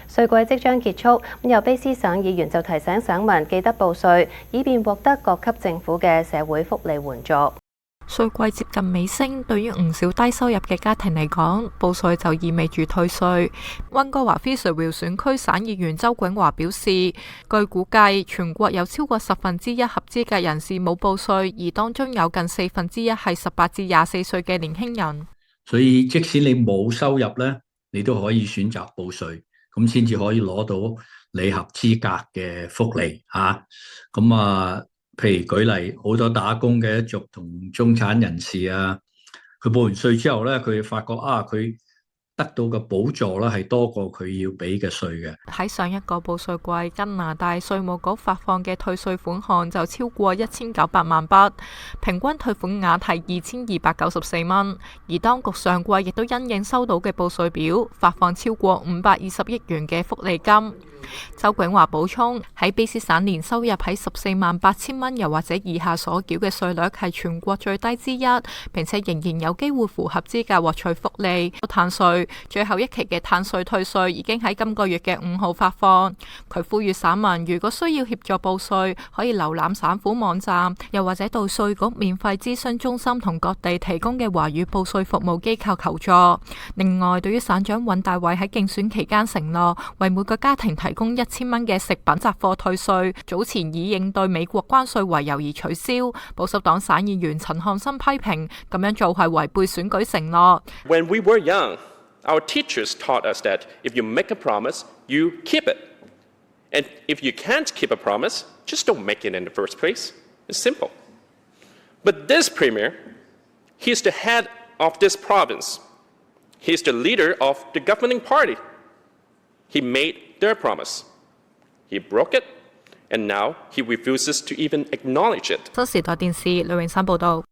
稅季即將結束，有卑詩省議員就提醒省民記得報稅，以便獲得各級政府嘅社會福利援助。稅季接近尾聲，對於唔少低收入嘅家庭嚟講，報稅就意味住退稅。溫哥華 Fisherville 選區省議員周景華表示，據估計，全國有超過1/10合資格人士冇報稅，而當中有近1/4係18至24歲嘅年輕人。所以即使你冇收入呢，你都可以選擇報稅，咁先至可以攞到你合資格嘅福利嚇。譬如舉例，好多打工嘅一族同中產人士啊，佢報完稅之後咧，佢發覺佢得到嘅補助啦係多過佢要俾嘅稅嘅。喺上一個報稅季，加拿大稅務局發放嘅退稅款項就超過1900萬筆，平均退款額係2294蚊。而當局上季亦都因應收到嘅報稅表，發放超過520億元嘅福利金。周景華補充，喺卑詩省年收入喺148000蚊又或者以下所繳嘅稅率係全國最低之一，並且仍然有機會符合資格獲取福利。碳稅最後一期嘅碳稅退稅已經喺今個月嘅5號發放。佢呼籲省民如果需要協助報稅，可以瀏覽省府網站，又或者到稅局免費諮詢中心同各地提供嘅華語報稅服務機構求助。另外，對於省長尹大偉喺競選期間承諾為每個家庭提供1000蚊嘅食品雜貨退稅，早前以應對美國關稅為由而取消。保守黨省議員陳漢森批評咁樣做係違背選舉承諾。When we were young, our teachers taught us that if you make a promise, you keep it. And if you can't keep a promise, just don't make it in the first place. It's simple. But this premier, he's the head of this province. He's the leader of the governing party. He made their promise. He broke it, and now he refuses to even acknowledge it. 新時代電視呂永山報道。